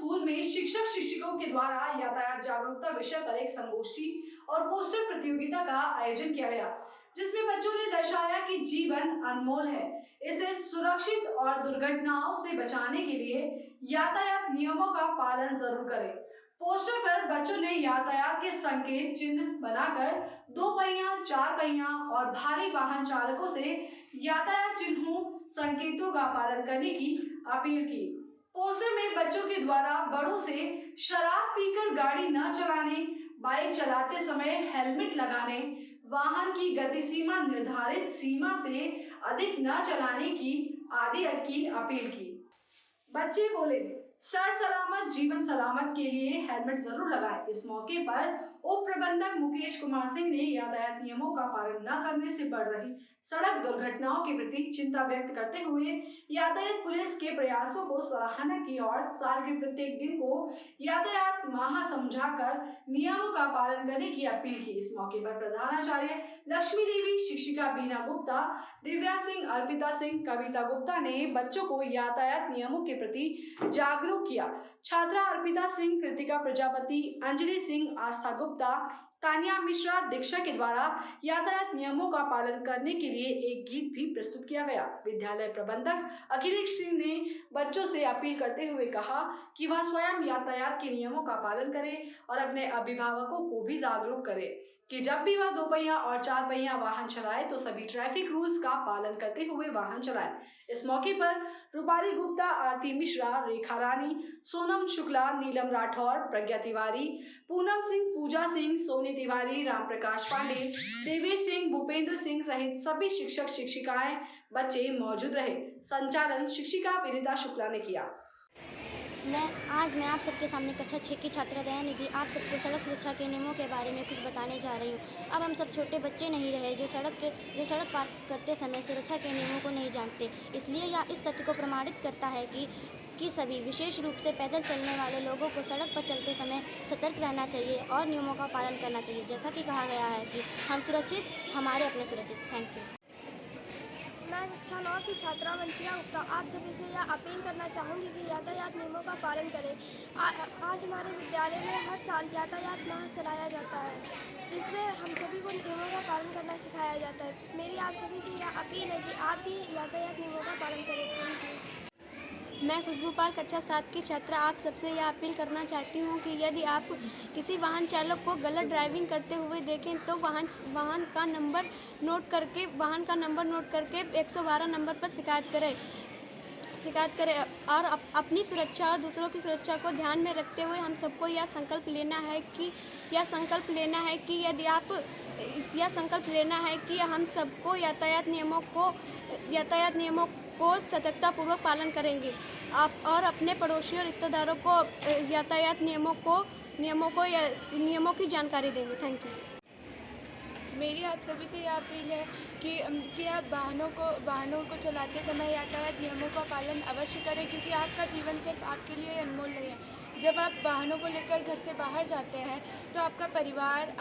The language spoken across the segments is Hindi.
स्कूल में शिक्षक शिक्षकों के द्वारा यातायात जागरूकता विषय पर एक संगोष्ठी और पोस्टर प्रतियोगिता का आयोजन किया गया, जिसमें बच्चों ने दर्शाया कि जीवन अनमोल है, इसे सुरक्षित और दुर्घटनाओं से बचाने के लिए यातायात नियमों का पालन जरूर करें। पोस्टर पर बच्चों ने यातायात के संकेत चिन्ह बनाकर 2 पहिया, 4 पहिया और भारी वाहन चालकों से यातायात चिन्हों संकेतों का पालन करने की अपील की। पोस्टर में बच्चों के द्वारा बड़ों से शराब पीकर गाड़ी न चलाने, बाइक चलाते समय हेलमेट लगाने, वाहन की गति सीमा निर्धारित सीमा से अधिक न चलाने की आदि की अपील की। बच्चे बोले, सर सलामत जीवन सलामत के लिए हेलमेट जरूर लगाएं। इस मौके पर उप प्रबंधक मुकेश कुमार सिंह ने यातायात नियमों का पालन न करने से बढ़ रही सड़क दुर्घटनाओं के प्रति चिंता व्यक्त करते हुए यातायात पुलिस के प्रयासों को सराहना की और साल के प्रत्येक दिन को यातायात माह समझाकर नियमों का पालन करने की अपील की। इस मौके पर प्रधानाचार्य लक्ष्मी देवी, शिक्षिका बीना गुप्ता, दिव्या सिंह, अर्पिता सिंह, कविता गुप्ता ने बच्चों को यातायात नियमों के प्रति जागरूक किया। छात्रा अर्पिता सिंह, कृतिका प्रजापति, अंजलि सिंह, आस्था गुप्ता, तानिया मिश्रा, दीक्षा के द्वारा यातायात नियमों का पालन करने के लिए एक गीत भी प्रस्तुत किया गया। विद्यालय प्रबंधक अखिलेश सिंह ने बच्चों से अपील करते हुए कहा कि वह स्वयं यातायात के नियमों का पालन करें और अपने अभिभावकों को भी जागरूक करें कि जब भी वह 2 पहिया और 4 पहिया वाहन चलाए तो सभी ट्रैफिक रूल्स का पालन करते हुए वाहन चलाए। इस मौके पर रूपाली गुप्ता, आरती मिश्रा, रेखा रानी, सोनम शुक्ला, नीलम राठौर, प्रज्ञा तिवारी, पूनम सिंह, पूजा सिंह, सोनी तिवारी, राम प्रकाश पांडे, देवेश सिंह, भूपेंद्र सिंह सहित सभी शिक्षक शिक्षिकाएं बच्चे मौजूद रहे। संचालन शिक्षिका विनीता शुक्ला ने किया। आज मैं आप सबके सामने कक्षा 6 की छात्रा दयानिधि आप सबको सड़क सुरक्षा के नियमों के बारे में कुछ बताने जा रही हूँ। अब हम सब छोटे बच्चे नहीं रहे जो सड़क पार करते समय सुरक्षा के नियमों को नहीं जानते। इसलिए यह इस तथ्य को प्रमाणित करता है कि सभी, विशेष रूप से पैदल चलने वाले लोगों को सड़क पर चलते समय सतर्क रहना चाहिए और नियमों का पालन करना चाहिए। जैसा कि कहा गया है कि हम सुरक्षित, हमारे अपने सुरक्षित। Thank you. मैं कक्षा 9 की छात्रा वंशिया गुप्ता आप सभी से यह अपील करना चाहूँगी कि यातायात नियमों का पालन करें। आज हमारे विद्यालय में हर साल यातायात माह चलाया जाता है, जिसमें हम सभी को नियमों का पालन करना सिखाया जाता है। मेरी आप सभी से यह अपील है कि आप भी यातायात नियमों का पालन करें। Thank you. मैं खुशबू पाल कक्षा 7 की छात्रा आप सबसे यह अपील करना चाहती हूँ कि यदि आप किसी वाहन चालक को गलत ड्राइविंग करते हुए देखें तो वाहन का नंबर नोट करके 112 नंबर पर शिकायत करें और अपनी सुरक्षा और दूसरों की सुरक्षा को ध्यान में रखते हुए हम सबको यह संकल्प लेना है कि हम सबको यातायात नियमों को सतर्कतापूर्वक पालन करेंगे और अपने पड़ोसियों और रिश्तेदारों को यातायात नियमों की जानकारी देंगे। Thank you. मेरी आप सभी से यह अपील है कि आप वाहनों को चलाते समय यातायात नियमों का पालन अवश्य करें, क्योंकि आपका जीवन सिर्फ आपके लिए अनमोल नहीं है। जब आप वाहनों को लेकर घर से बाहर जाते हैं तो आपका परिवार,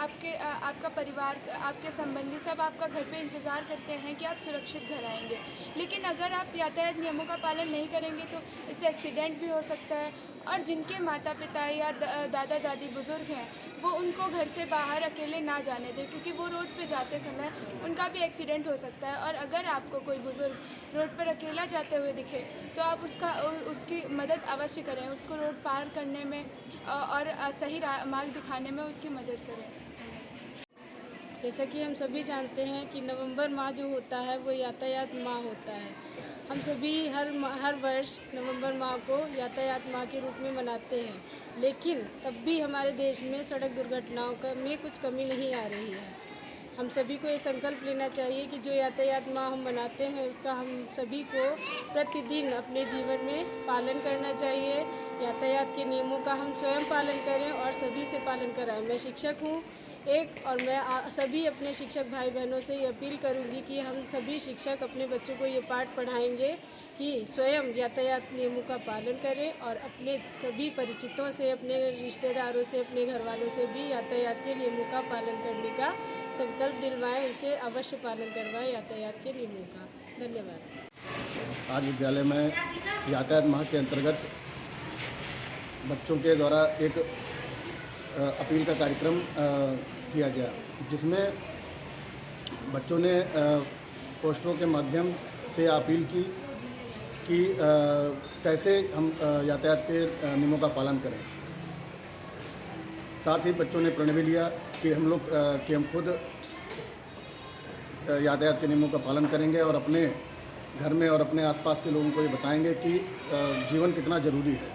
आपके संबंधी सब आपका घर पे इंतज़ार करते हैं कि आप सुरक्षित घर आएंगे। लेकिन अगर आप यातायात नियमों का पालन नहीं करेंगे तो इससे एक्सीडेंट भी हो सकता है और जिनके माता पिता या दादा दादी बुज़ुर्ग हैं वो उनको घर से बाहर अकेले ना जाने दें, क्योंकि वो रोड पे जाते समय उनका भी एक्सीडेंट हो सकता है। और अगर आपको कोई बुज़ुर्ग रोड पर अकेला जाते हुए दिखे तो आप उसकी मदद अवश्य करें, उसको रोड पार करने में और सही मार्ग दिखाने में उसकी मदद करें। जैसा कि हम सभी जानते हैं कि नवंबर माह जो होता है वो यातायात माह होता है। हम सभी हर वर्ष नवंबर माह को यातायात माह के रूप में मनाते हैं, लेकिन तब भी हमारे देश में सड़क दुर्घटनाओं में कुछ कमी नहीं आ रही है। हम सभी को ये संकल्प लेना चाहिए कि जो यातायात माह हम मनाते हैं उसका हम सभी को प्रतिदिन अपने जीवन में पालन करना चाहिए। यातायात के नियमों का हम स्वयं पालन करें और सभी से पालन कराएं। मैं शिक्षक हूँ और मैं सभी अपने शिक्षक भाई बहनों से ये अपील करूँगी कि हम सभी शिक्षक अपने बच्चों को ये पाठ पढ़ाएंगे कि स्वयं यातायात नियमों का पालन करें और अपने सभी परिचितों से, अपने रिश्तेदारों से, अपने घर वालों से भी यातायात के नियमों का पालन करने का संकल्प दिलवाएं, उसे अवश्य पालन करवाएं यातायात के नियमों का। धन्यवाद। आज विद्यालय में यातायात माह के अंतर्गत बच्चों के द्वारा एक अपील का कार्यक्रम किया गया, जिसमें बच्चों ने पोस्टरों के माध्यम से अपील की कि कैसे हम यातायात के नियमों का पालन करें। साथ ही बच्चों ने प्रण भी लिया कि हम खुद यातायात के नियमों का पालन करेंगे और अपने घर में और अपने आसपास के लोगों को ये बताएंगे कि जीवन कितना ज़रूरी है।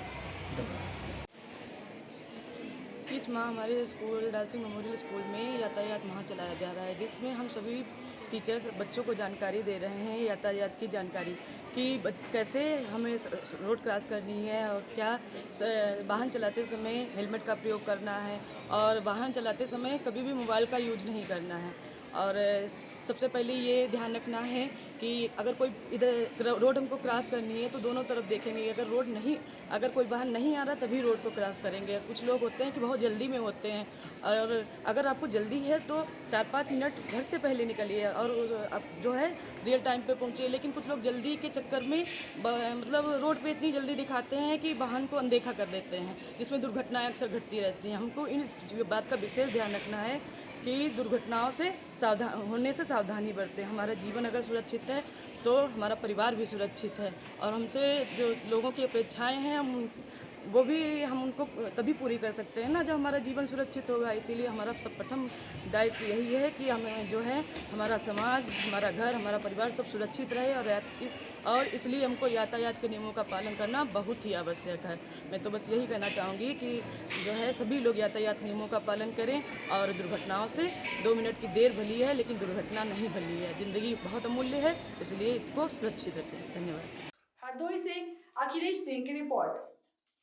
इस माह हमारे स्कूल डाल सिंह मेमोरियल स्कूल में यातायात माह चलाया जा रहा है, जिसमें हम सभी टीचर्स बच्चों को जानकारी दे रहे हैं यातायात की जानकारी कि कैसे हमें रोड क्रॉस करनी है और क्या वाहन चलाते समय हेलमेट का प्रयोग करना है और वाहन चलाते समय कभी भी मोबाइल का यूज नहीं करना है। और सबसे पहले ये ध्यान रखना है कि अगर कोई इधर रोड हमको क्रॉस करनी है तो दोनों तरफ देखेंगे। अगर कोई वाहन नहीं आ रहा तभी रोड को क्रॉस करेंगे। कुछ लोग होते हैं कि बहुत जल्दी में होते हैं और अगर आपको जल्दी है तो 4-5 मिनट घर से पहले निकलिए और आप जो है रियल टाइम पे पहुँचिए। लेकिन कुछ लोग जल्दी के चक्कर में मतलब रोड पे इतनी जल्दी दिखाते हैं कि वाहन को अनदेखा कर देते हैं, जिसमें दुर्घटनाएँ अक्सर घटती रहती हैं। हमको इस बात का विशेष ध्यान रखना है कि दुर्घटनाओं से होने से सावधानी बरतें। हमारा जीवन अगर सुरक्षित है तो हमारा परिवार भी सुरक्षित है और हमसे जो लोगों की अपेक्षाएं हैं वो भी हम उनको तभी पूरी कर सकते हैं ना जब हमारा जीवन सुरक्षित होगा। इसीलिए हमारा सब प्रथम दायित्व यही है कि हमें जो है हमारा समाज, हमारा घर, हमारा परिवार सब सुरक्षित रहे और इसलिए हमको यातायात के नियमों का पालन करना बहुत ही आवश्यक है। मैं तो बस यही कहना चाहूँगी कि जो है सभी लोग यातायात नियमों का पालन करें और दुर्घटनाओं से 2 मिनट की देर भली है लेकिन दुर्घटना नहीं भली है। ज़िंदगी बहुत अमूल्य है, इसलिए इसको सुरक्षित रखें। धन्यवाद। हरदोई से अखिलेश सिंह की रिपोर्ट।